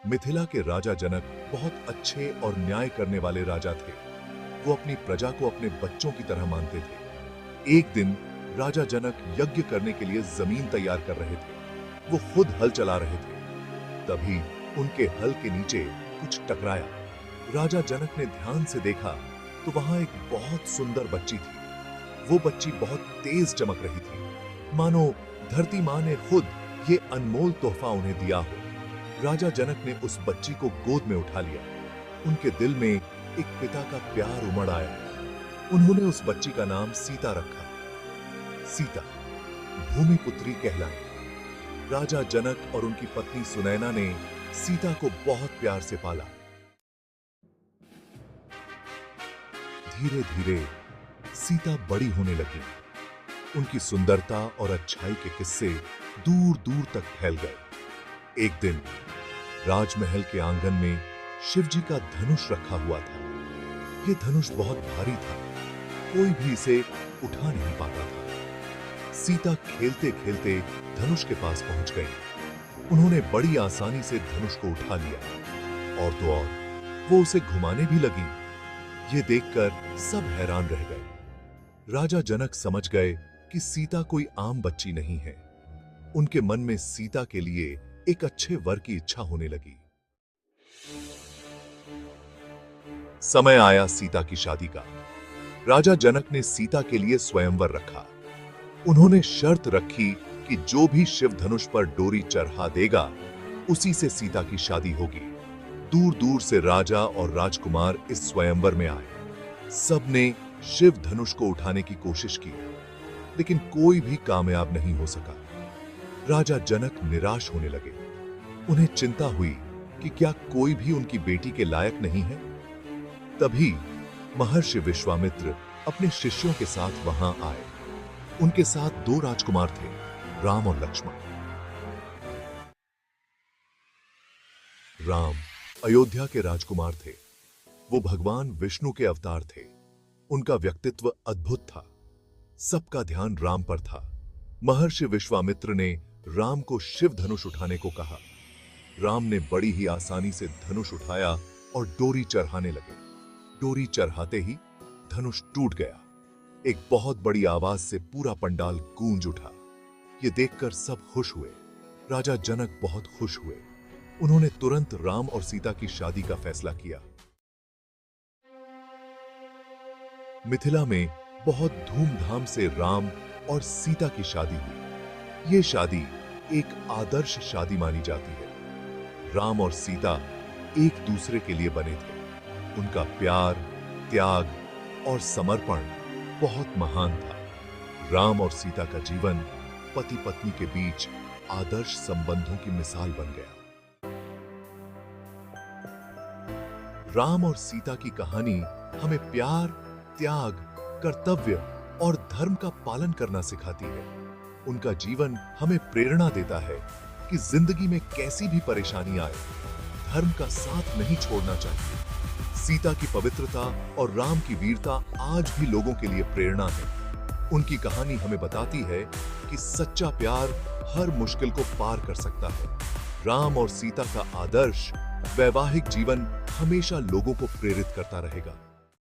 मिथिला के राजा जनक बहुत अच्छे और न्याय करने वाले राजा थे। वो अपनी प्रजा को अपने बच्चों की तरह मानते थे। एक दिन राजा जनक यज्ञ करने के लिए जमीन तैयार कर रहे थे। वो खुद हल चला रहे थे। तभी उनके हल के नीचे कुछ टकराया। राजा जनक ने ध्यान से देखा तो वहां एक बहुत सुंदर बच्ची थी। वो बच्ची बहुत तेज चमक रही थी, मानो धरती मां ने खुद ये अनमोल तोहफा उन्हें दिया हो। राजा जनक ने उस बच्ची को गोद में उठा लिया। उनके दिल में एक पिता का प्यार उमड़ आया। उन्होंने उस बच्ची का नाम सीता रखा। सीता भूमिपुत्री कहलाई। राजा जनक और उनकी पत्नी सुनैना ने सीता को बहुत प्यार से पाला। धीरे धीरे सीता बड़ी होने लगी। उनकी सुंदरता और अच्छाई के किस्से दूर दूर तक फैल गए। एक दिन राजमहल के आंगन में शिवजी का धनुष रखा हुआ था। यह धनुष बहुत भारी था, कोई भी इसे उठा नहीं पाता था। सीता खेलते खेलते धनुष के पास पहुंच गई। उन्होंने बड़ी आसानी से धनुष को उठा लिया और तो और वो उसे घुमाने भी लगी। ये देखकर सब हैरान रह गए। राजा जनक समझ गए कि सीता कोई आम बच्ची नहीं है। उनके मन में सीता के लिए एक अच्छे वर की इच्छा होने लगी। समय आया सीता की शादी का। राजा जनक ने सीता के लिए स्वयंवर रखा। उन्होंने शर्त रखी कि जो भी शिव धनुष पर डोरी चढ़ा देगा, उसी से सीता की शादी होगी। दूर दूर से राजा और राजकुमार इस स्वयंवर में आए। सबने शिव धनुष को उठाने की कोशिश की, लेकिन कोई भी कामयाब नहीं हो सका। राजा जनक निराश होने लगे। उन्हें चिंता हुई कि क्या कोई भी उनकी बेटी के लायक नहीं है। तभी महर्षि विश्वामित्र अपने शिष्यों के साथ वहां आए। उनके साथ दो राजकुमार थे, राम और लक्ष्मण। राम अयोध्या के राजकुमार थे। वो भगवान विष्णु के अवतार थे। उनका व्यक्तित्व अद्भुत था। सबका ध्यान राम पर था। महर्षि विश्वामित्र ने राम को शिव धनुष उठाने को कहा। राम ने बड़ी ही आसानी से धनुष उठाया और डोरी चढ़ाने लगे। डोरी चढ़ाते ही धनुष टूट गया। एक बहुत बड़ी आवाज से पूरा पंडाल गूंज उठा। ये देखकर सब खुश हुए। राजा जनक बहुत खुश हुए। उन्होंने तुरंत राम और सीता की शादी का फैसला किया। मिथिला में बहुत धूमधाम से राम और सीता की शादी हुई। ये शादी एक आदर्श शादी मानी जाती है। राम और सीता एक दूसरे के लिए बने थे। उनका प्यार, त्याग और समर्पण बहुत महान था। राम और सीता का जीवन पति पत्नी के बीच आदर्श संबंधों की मिसाल बन गया। राम और सीता की कहानी हमें प्यार, त्याग, कर्तव्य और धर्म का पालन करना सिखाती है। उनका जीवन हमें प्रेरणा देता है कि जिंदगी में कैसी भी परेशानी आए, धर्म का साथ नहीं छोड़ना चाहिए। सीता की पवित्रता और राम की वीरता आज भी लोगों के लिए प्रेरणा है। उनकी कहानी हमें बताती है कि सच्चा प्यार हर मुश्किल को पार कर सकता है। राम और सीता का आदर्श वैवाहिक जीवन हमेशा लोगों को प्रेरित करता रहेगा।